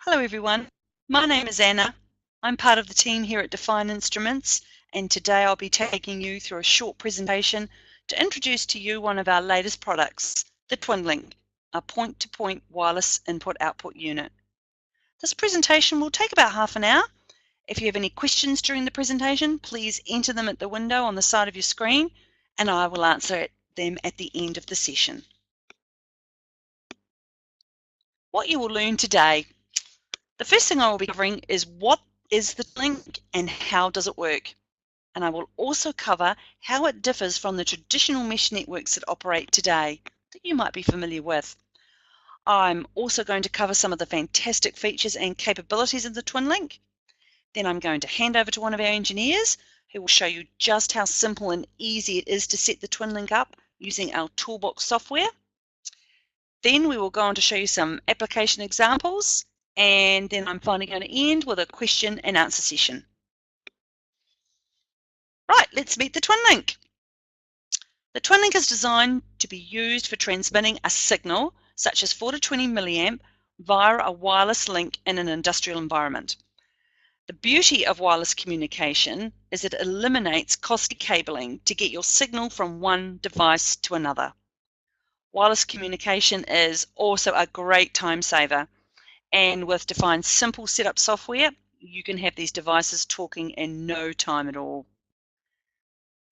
Hello everyone, my name is Anna. I'm part of the team here at Define Instruments, and today I'll be taking you through a short presentation to introduce to you one of our latest products, the TwinLink, a point-to-point wireless input-output unit. This presentation will take about half an hour. If you have any questions during the presentation, please enter them at the window on the side of your screen and I will answer them at the end of the session. What you will learn today. The first thing I will be covering is what is the link and how does it work. And I will also cover how it differs from the traditional mesh networks that operate today that you might be familiar with. I'm also going to cover some of the fantastic features and capabilities of the TwinLink. Then I'm going to hand over to one of our engineers who will show you just how simple and easy it is to set the TwinLink up using our Toolbox software. Then we will go on to show you some application examples, and then I'm finally going to end with a question and answer session. Right, let's meet the TwinLink. The TwinLink is designed to be used for transmitting a signal, such as 4 to 20 milliamp, via a wireless link in an industrial environment. The beauty of wireless communication is it eliminates costly cabling to get your signal from one device to another. Wireless communication is also a great time saver, and with Define's simple setup software, you can have these devices talking in no time at all.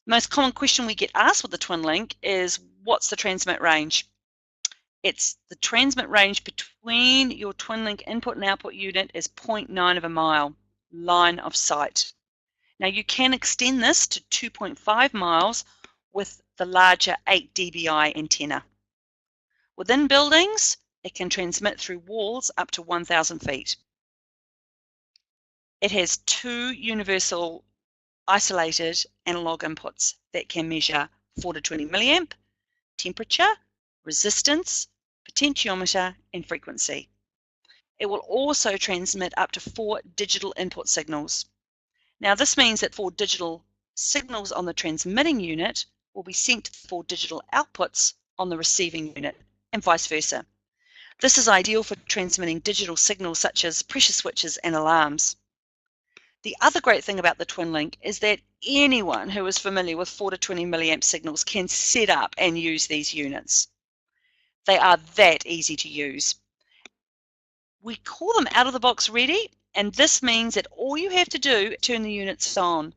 The most common question we get asked with the TwinLink is, what's the transmit range? It's the transmit range between your TwinLink input and output unit is 0.9 of a mile, line of sight. Now you can extend this to 2.5 miles with the larger 8 dBi antenna. Within buildings, it can transmit through walls up to 1,000 feet. It has two universal isolated analog inputs that can measure 4 to 20 milliamp, temperature, resistance, potentiometer, and frequency. It will also transmit up to 4 digital input signals. Now this means that 4 digital signals on the transmitting unit will be sent to 4 digital outputs on the receiving unit, and vice versa. This is ideal for transmitting digital signals such as pressure switches and alarms. The other great thing about the TwinLink is that anyone who is familiar with 4 to 20 milliamp signals can set up and use these units. They are that easy to use. We call them out of the box ready, and this means that all you have to do is turn the units on.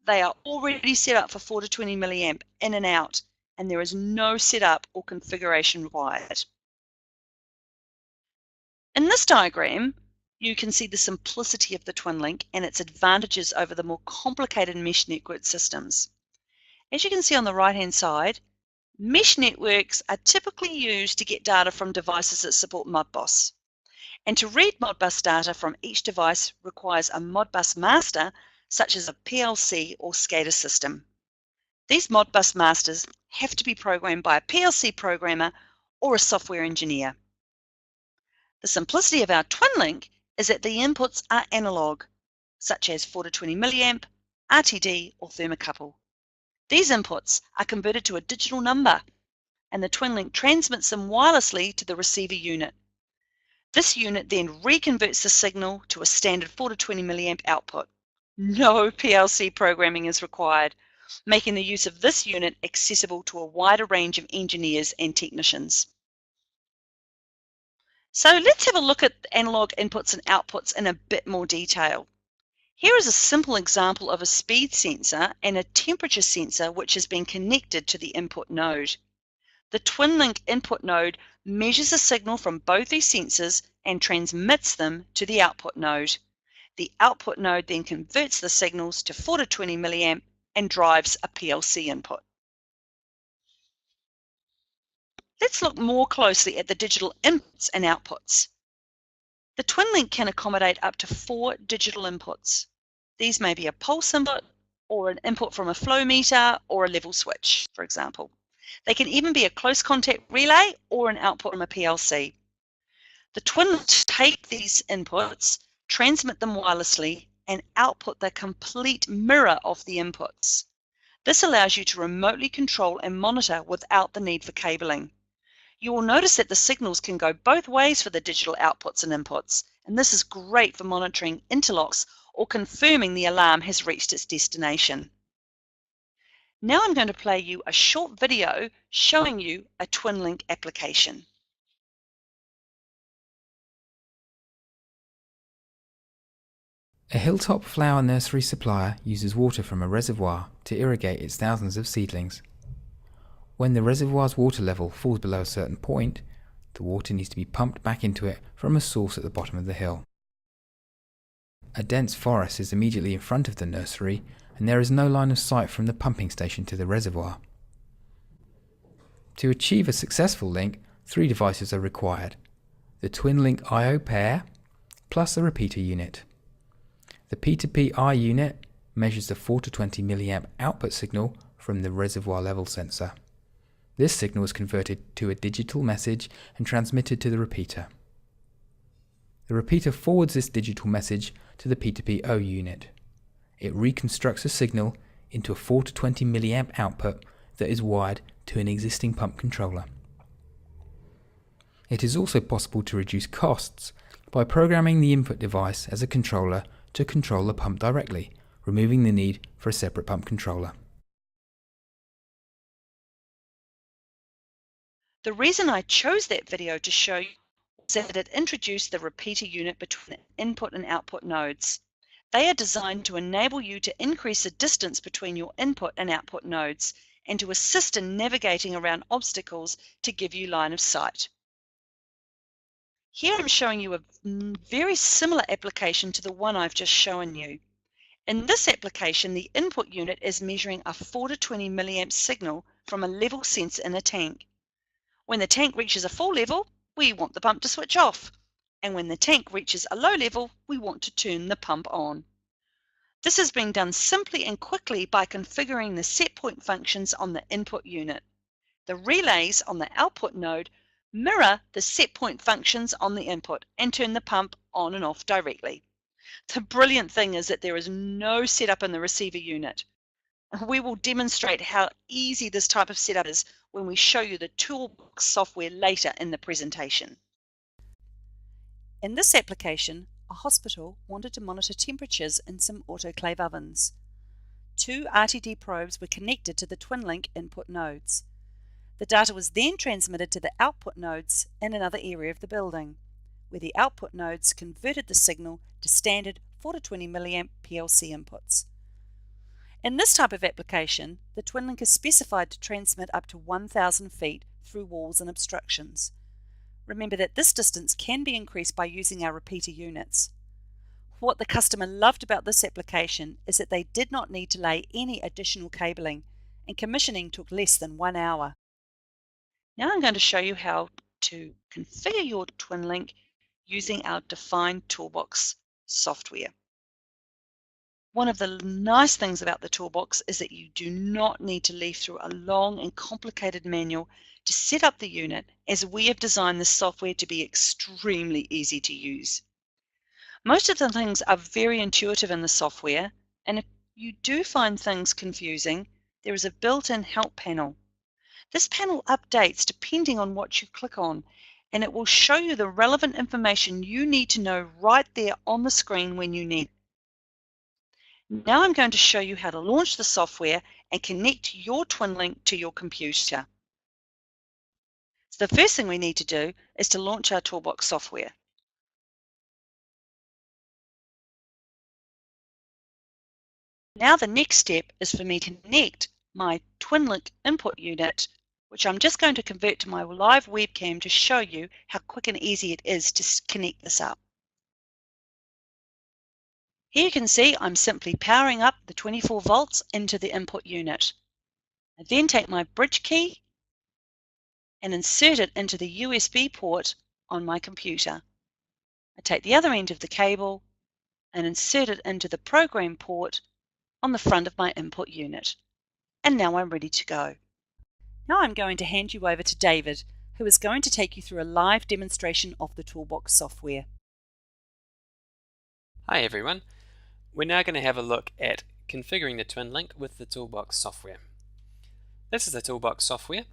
They are already set up for 4 to 20 milliamp in and out, and there is no setup or configuration required. In this diagram, you can see the simplicity of the TwinLink and its advantages over the more complicated mesh network systems. As you can see on the right-hand side, mesh networks are typically used to get data from devices that support Modbus. And to read Modbus data from each device requires a Modbus master, such as a PLC or SCADA system. These Modbus masters have to be programmed by a PLC programmer or a software engineer. The simplicity of our TwinLink is that the inputs are analog, such as 4 to 20 milliamp, RTD, or thermocouple. These inputs are converted to a digital number, and the TwinLink transmits them wirelessly to the receiver unit. This unit then reconverts the signal to a standard 4 to 20 milliamp output. No PLC programming is required, making the use of this unit accessible to a wider range of engineers and technicians. So let's have a look at analog inputs and outputs in a bit more detail. Here is a simple example of a speed sensor and a temperature sensor which has been connected to the input node. The TwinLink input node measures a signal from both these sensors and transmits them to the output node. The output node then converts the signals to 4 to 20 milliamp and drives a PLC input. Let's look more closely at the digital inputs and outputs. The TwinLink can accommodate up to 4 digital inputs. These may be a pulse input or an input from a flow meter or a level switch, for example. They can even be a close contact relay or an output from a PLC. The TwinLink take these inputs, transmit them wirelessly, and output the complete mirror of the inputs. This allows you to remotely control and monitor without the need for cabling. You will notice that the signals can go both ways for the digital outputs and inputs, and this is great for monitoring interlocks or confirming the alarm has reached its destination. Now I'm going to play you a short video showing you a TwinLink application. A hilltop flower nursery supplier uses water from a reservoir to irrigate its thousands of seedlings. When the reservoir's water level falls below a certain point, the water needs to be pumped back into it from a source at the bottom of the hill. A dense forest is immediately in front of the nursery, and there is no line of sight from the pumping station to the reservoir. To achieve a successful link, 3 devices are required: the TwinLink I/O pair plus a repeater unit. The P2P-I unit measures the 4 to 20 mA output signal from the reservoir level sensor. This signal is converted to a digital message and transmitted to the repeater. The repeater forwards this digital message to the P2P-O unit. It reconstructs a signal into a 4 to 20 mA output that is wired to an existing pump controller. It is also possible to reduce costs by programming the input device as a controller to control the pump directly, removing the need for a separate pump controller. The reason I chose that video to show you is that it introduced the repeater unit between input and output nodes. They are designed to enable you to increase the distance between your input and output nodes and to assist in navigating around obstacles to give you line of sight. Here I'm showing you a very similar application to the one I've just shown you. In this application, the input unit is measuring a 4 to 20 milliamp signal from a level sensor in a tank. When the tank reaches a full level, we want the pump to switch off, and when the tank reaches a low level, we want to turn the pump on. This is being done simply and quickly by configuring the set point functions on the input unit. The relays on the output node mirror the set point functions on the input and turn the pump on and off directly. The brilliant thing is that there is no setup in the receiver unit. We will demonstrate how easy this type of setup is when we show you the Toolbox software later in the presentation. In this application, a hospital wanted to monitor temperatures in some autoclave ovens. 2 RTD probes were connected to the TwinLink input nodes. The data was then transmitted to the output nodes in another area of the building, where the output nodes converted the signal to standard 4 to 20 mA PLC inputs. In this type of application, the TwinLink is specified to transmit up to 1,000 feet through walls and obstructions. Remember that this distance can be increased by using our repeater units. What the customer loved about this application is that they did not need to lay any additional cabling, and commissioning took less than 1 hour. Now I'm going to show you how to configure your TwinLink using our defined Toolbox software. One of the nice things about the Toolbox is that you do not need to leaf through a long and complicated manual to set up the unit, as we have designed this software to be extremely easy to use. Most of the things are very intuitive in the software, and if you do find things confusing, there is a built-in help panel. This panel updates depending on what you click on, and it will show you the relevant information you need to know right there on the screen when you need it. Now I'm going to show you how to launch the software and connect your TwinLink to your computer. So the first thing we need to do is to launch our Toolbox software. Now the next step is for me to connect my TwinLink input unit, which I'm just going to convert to my live webcam to show you how quick and easy it is to connect this up. Here you can see I'm simply powering up the 24 volts into the input unit. I then take my bridge key and insert it into the USB port on my computer. I take the other end of the cable and insert it into the program port on the front of my input unit. And now I'm ready to go. Now I'm going to hand you over to David, who is going to take you through a live demonstration of the Toolbox software. Hi everyone, we're now going to have a look at configuring the TwinLink with the Toolbox software. This is the Toolbox software.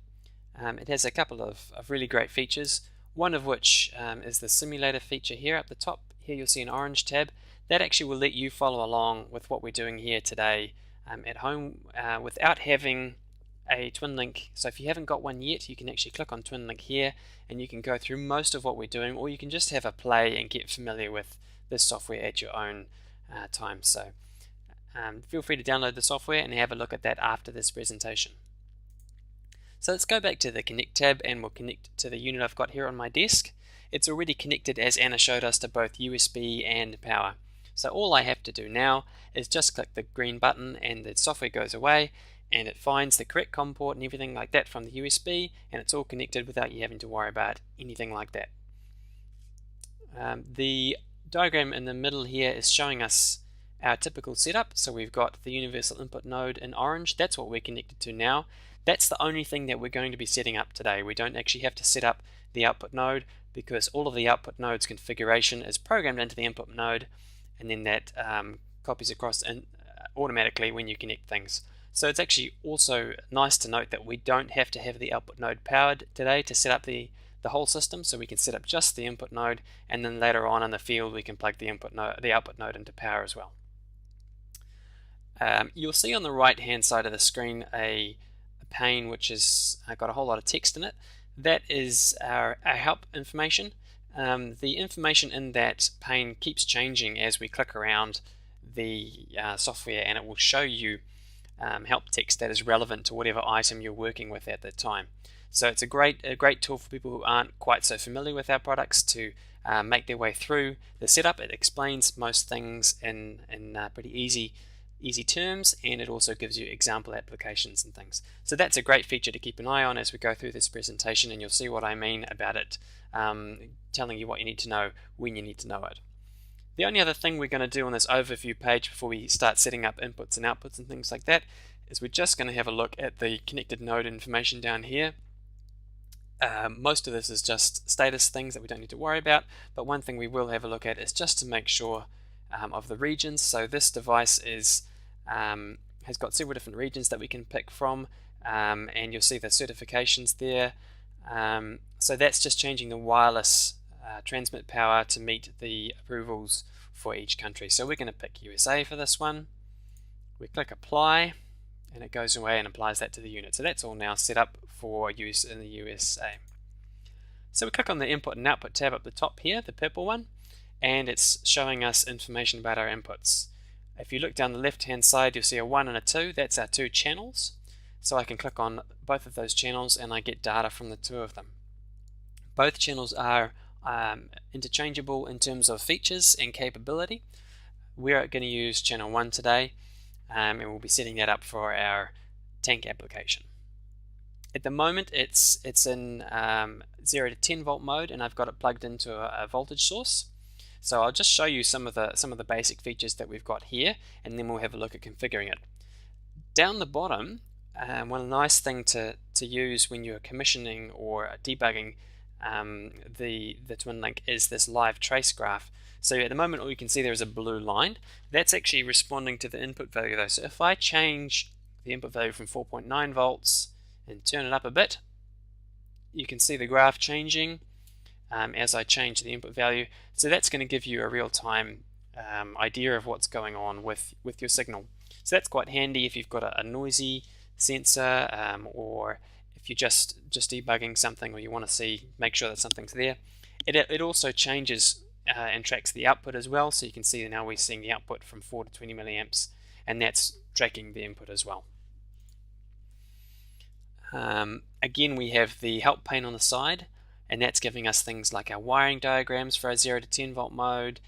It has a couple of really great features, one of which is the simulator feature here up the top. Here you'll see an orange tab. That actually will let you follow along with what we're doing here today at home without having a TwinLink. So if you haven't got one yet, you can actually click on TwinLink here and you can go through most of what we're doing, or you can just have a play and get familiar with this software at your own time. So feel free to download the software and have a look at that after this presentation. So let's go back to the Connect tab and we'll connect to the unit I've got here on my desk. It's already connected, as Anna showed us, to both USB and power. So all I have to do now is just click the green button and the software goes away and it finds the correct COM port and everything like that from the USB, and it's all connected without you having to worry about anything like that. The diagram in the middle here is showing us our typical setup. So we've got the universal input node in orange. That's what we're connected to now. That's the only thing that we're going to be setting up today. We don't actually have to set up the output node because all of the output node's configuration is programmed into the input node, and then that copies across automatically when you connect things. So it's actually also nice to note that we don't have to have the output node powered today to set up the whole system. So we can set up just the input node, and then later on in the field we can plug the output node into power as well. You'll see on the right hand side of the screen a pane which has got a whole lot of text in it. That is our help information. The information in that pane keeps changing as we click around the software, and it will show you help text that is relevant to whatever item you're working with at that time. So it's a great tool for people who aren't quite so familiar with our products to make their way through the setup. It explains most things in pretty easy terms, and it also gives you example applications and things. So that's a great feature to keep an eye on as we go through this presentation, and you'll see what I mean about it telling you what you need to know when you need to know it. The only other thing we're going to do on this overview page before we start setting up inputs and outputs and things like that is we're just going to have a look at the connected node information down here. Most of this is just status things that we don't need to worry about, but one thing we will have a look at is just to make sure of the regions. So this device has got several different regions that we can pick from, and you'll see the certifications there. So that's just changing the wireless transmit power to meet the approvals for each country. So we're going to pick USA for this one. We click apply and it goes away and applies that to the unit. So that's all now set up for use in the USA. So we click on the input and output tab up the top here, the purple one, and it's showing us information about our inputs. If you look down the left hand side, you'll see a 1 and a 2. That's our two channels. So I can click on both of those channels and I get data from the two of them. Both channels are interchangeable in terms of features and capability. We're going to use channel 1 today, and we'll be setting that up for our tank application. At the moment it's in 0 to 10 volt mode, and I've got it plugged into a voltage source. So I'll just show you some of the basic features that we've got here, and then we'll have a look at configuring it. Down the bottom, one nice thing to use when you're commissioning or debugging the TwinLink is this live trace graph. So at the moment all you can see there is a blue line. That's actually responding to the input value though. So if I change the input value from 4.9 volts and turn it up a bit, you can see the graph changing as I change the input value. So that's going to give you a real-time idea of what's going on with your signal. So that's quite handy if you've got a noisy sensor, or if you're just debugging something, or you want to make sure that something's there. It also changes and tracks the output as well. So you can see now we're seeing the output from 4 to 20 milliamps, and that's tracking the input as well. Again, we have the help pane on the side, and that's giving us things like our wiring diagrams for our 0 to 10 volt mode.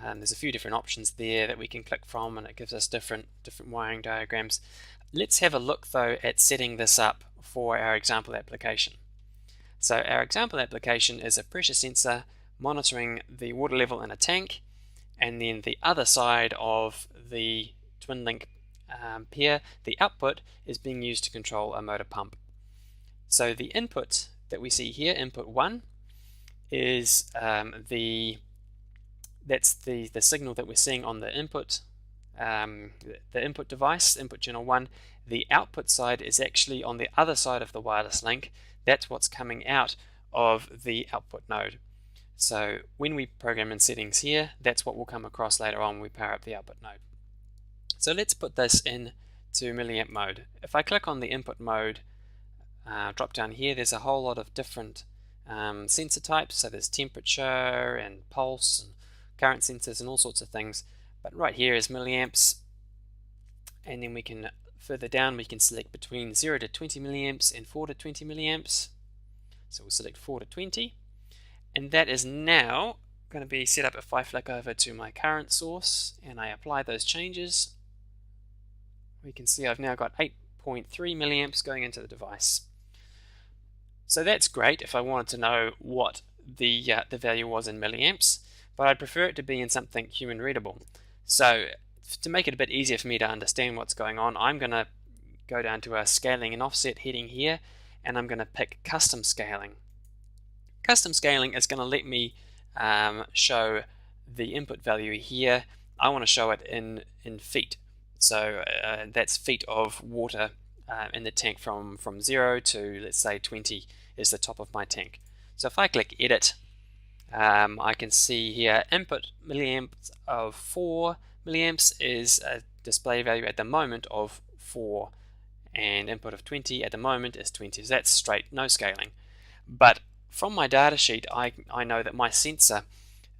There's a few different options there that we can click from, and it gives us different wiring diagrams. Let's have a look though at setting this up for our example application. So our example application is a pressure sensor monitoring the water level in a tank, and then the other side of the TwinLink pair, the output, is being used to control a motor pump. So the input that we see here, input 1, is that's the signal that we're seeing on the input the input device, input channel 1. The output side is actually on the other side of the wireless link. That's what's coming out of the output node. So when we program in settings here, that's what will come across later on when we power up the output node. So let's put this in to milliamp mode. If I click on the input mode drop down here, there's a whole lot of different sensor types. So there's temperature and pulse and current sensors and all sorts of things. But right here is milliamps, and then we can further down we can select between 0 to 20 milliamps and 4 to 20 milliamps. So we'll select 4 to 20, and that is now going to be set up. If I flick over to my current source and I apply those changes, we can see I've now got 8.3 milliamps going into the device. So that's great if I wanted to know what the value was in milliamps, but I'd prefer it to be in something human readable. So to make it a bit easier for me to understand what's going on, I'm going to go down to our scaling and offset heading here, and I'm going to pick custom scaling. Custom scaling is going to let me show the input value here. I want to show it in feet. So that's feet of water in the tank from 0 to, let's say, 20 is the top of my tank. So if I click edit, I can see here input milliamps of 4 milliamps is a display value at the moment of 4, and input of 20 at the moment is 20. So that's straight, no scaling. But from my data sheet, I know that my sensor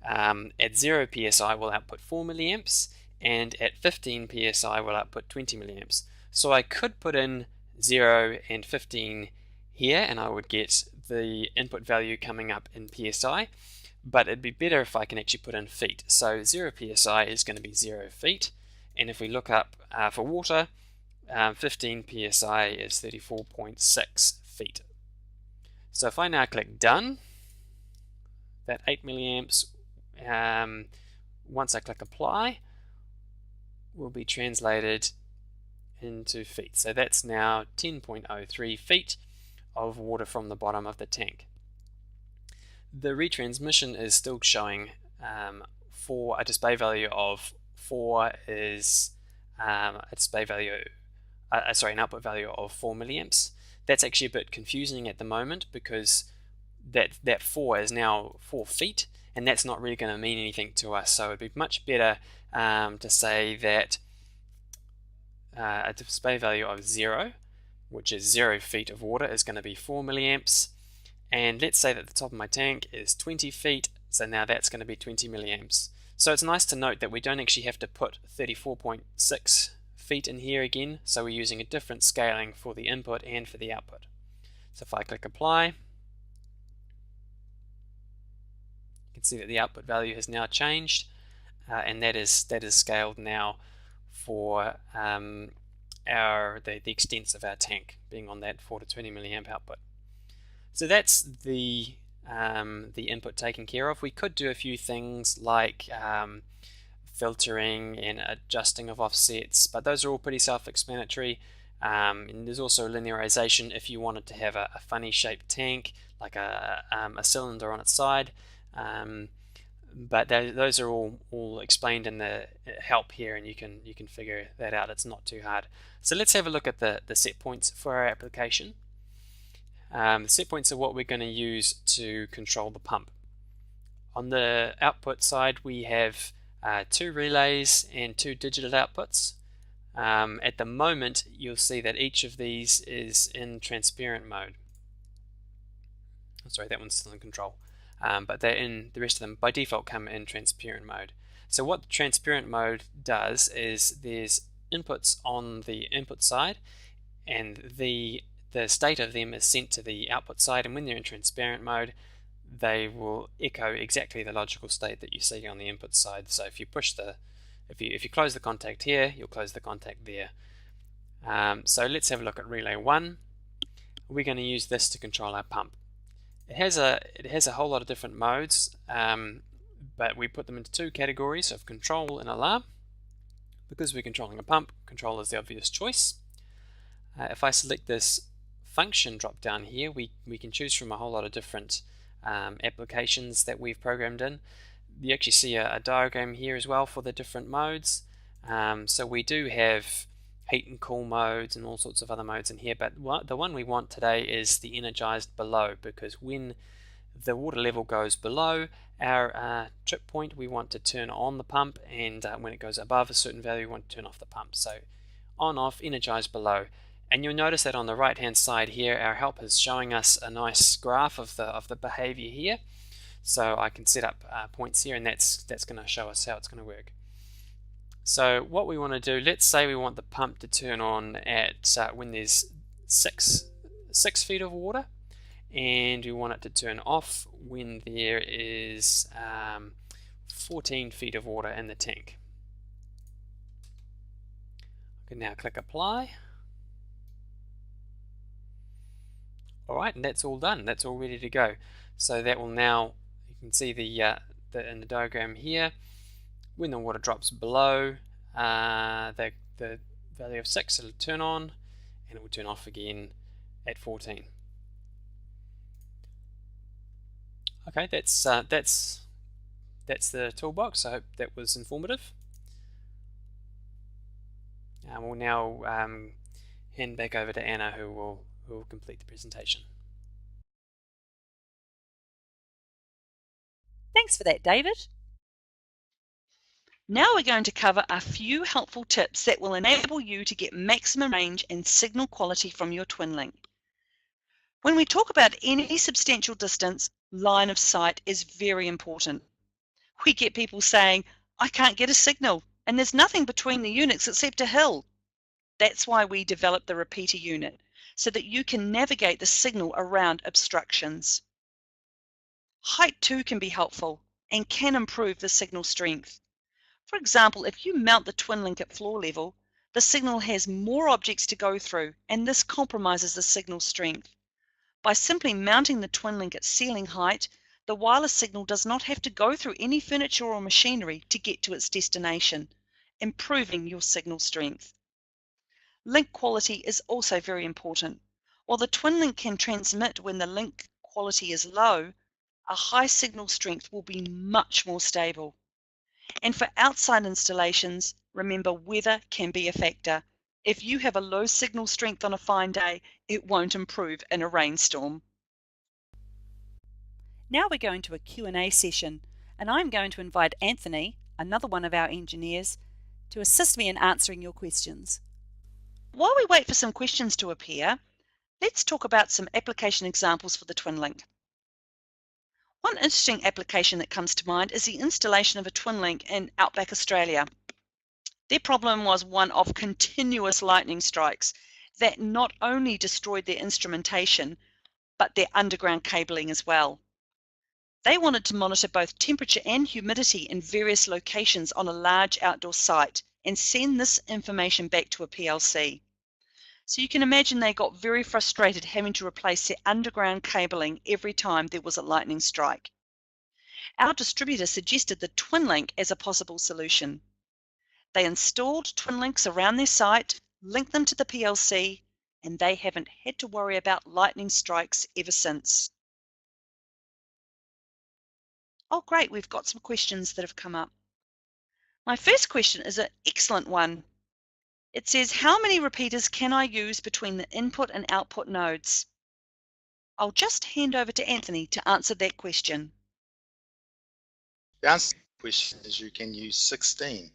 at 0 psi will output 4 milliamps, and at 15 psi will output 20 milliamps. So I could put in 0 and 15 here, and I would get the input value coming up in psi, but it'd be better if I can actually put in feet. So 0 psi is going to be 0 feet, and if we look up for water, 15 psi is 34.6 feet. So if I now click done, that 8 milliamps, once I click apply, will be translated into feet. So that's now 10.03 feet of water from the bottom of the tank. The retransmission is still showing for a display value of 4 is a display value, an output value of 4 milliamps. That's actually a bit confusing at the moment because that 4 is now 4 feet, and that's not really going to mean anything to us. So it'd be much better to say that a display value of 0, which is 0 feet of water, is going to be 4 milliamps. And let's say that the top of my tank is 20 feet, so now that's going to be 20 milliamps. So it's nice to note that we don't actually have to put 34.6 feet in here again, so we're using a different scaling for the input and for the output. So if I click apply, you can see that the output value has now changed, and that is scaled now for the extents of our tank being on that 4 to 20 milliamp output. So that's the input taken care of. We could do a few things like filtering and adjusting of offsets, but those are all pretty self-explanatory. And there's also linearization if you wanted to have a funny shaped tank, like a cylinder on its side. But those are all explained in the help here, and you can figure that out. It's not too hard. So let's have a look at the set points for our application. The set points are what we're going to use to control the pump. On the output side, we have 2 relays and 2 digital outputs. At the moment, you'll see that each of these is in transparent mode. Sorry, that one's still in control. But the rest of them by default come in transparent mode. So what the transparent mode does is there's inputs on the input side, and the state of them is sent to the output side, and when they're in transparent mode, they will echo exactly the logical state that you see on the input side. So if you if you close the contact here, you'll close the contact there. So let's have a look at relay 1. We're going to use this to control our pump. It has a whole lot of different modes, but we put them into 2 categories of control and alarm. Because we're controlling a pump, control is the obvious choice. If I select this function drop down here, we can choose from a whole lot of different applications that we've programmed in. You actually see a diagram here as well for the different modes. So we do have heat and cool modes and all sorts of other modes in here, but the one we want today is the energized below, because when the water level goes below our trip point, we want to turn on the pump, and when it goes above a certain value, we want to turn off the pump. So on, off, energized below. And you'll notice that on the right hand side here, our help is showing us a nice graph of the behavior here. So I can set up points here, and that's going to show us how it's going to work. So what we want to do, let's say we want the pump to turn on at when there's 6 feet of water, and we want it to turn off when there is 14 feet of water in the tank. I can now click apply. Alright, and that's all done. That's all ready to go. So that will now, you can see in the diagram here, when the water drops below the value of 6, it'll turn on, and it will turn off again at 14. Okay, that's the toolbox. I hope that was informative. We'll now hand back over to Anna, who will complete the presentation. Thanks for that, David. Now we're going to cover a few helpful tips that will enable you to get maximum range and signal quality from your TwinLink. When we talk about any substantial distance, line of sight is very important. We get people saying, I can't get a signal, and there's nothing between the units except a hill. That's why we developed the repeater unit, so that you can navigate the signal around obstructions. Height too can be helpful and can improve the signal strength. For example, if you mount the TwinLink at floor level, the signal has more objects to go through, and this compromises the signal strength. By simply mounting the TwinLink at ceiling height, the wireless signal does not have to go through any furniture or machinery to get to its destination, improving your signal strength. Link quality is also very important. While the TwinLink can transmit when the link quality is low, a high signal strength will be much more stable. And for outside installations, remember weather can be a factor. If you have a low signal strength on a fine day, it won't improve in a rainstorm. Now we're going to a Q&A session, and I'm going to invite Anthony, another one of our engineers, to assist me in answering your questions. While we wait for some questions to appear, let's talk about some application examples for the TwinLink. One interesting application that comes to mind is the installation of a TwinLink in Outback Australia. Their problem was one of continuous lightning strikes that not only destroyed their instrumentation, but their underground cabling as well. They wanted to monitor both temperature and humidity in various locations on a large outdoor site and send this information back to a PLC. So you can imagine they got very frustrated having to replace their underground cabling every time there was a lightning strike. Our distributor suggested the TwinLink as a possible solution. They installed TwinLinks around their site, linked them to the PLC, and they haven't had to worry about lightning strikes ever since. Oh great, we've got some questions that have come up. My first question is an excellent one. It says, how many repeaters can I use between the input and output nodes? I'll just hand over to Anthony to answer that question. The answer to the question is you can use 16,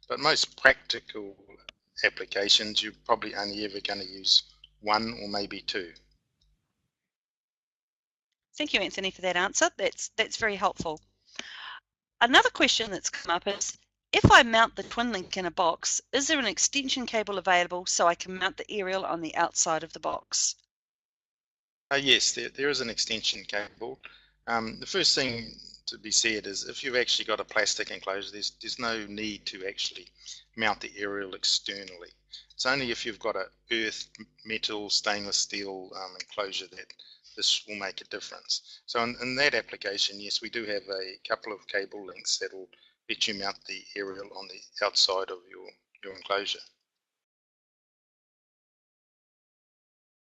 but most practical applications you're probably only ever going to use 1 or maybe 2. Thank you, Anthony, for that answer. That's very helpful. Another question that's come up is, if I mount the TwinLink in a box, is there an extension cable available so I can mount the aerial on the outside of the box? Yes, there is an extension cable. The first thing to be said is if you've actually got a plastic enclosure, there's no need to actually mount the aerial externally. It's only if you've got a earth, metal, stainless steel enclosure that this will make a difference. So in that application, yes, we do have a couple of cable links that will let you mount the aerial on the outside of your enclosure.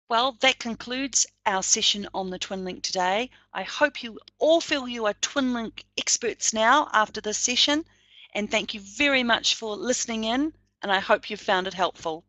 Well, that concludes our session on the TwinLink today. I hope you all feel you are TwinLink experts now after this session, and thank you very much for listening in, and I hope you found it helpful.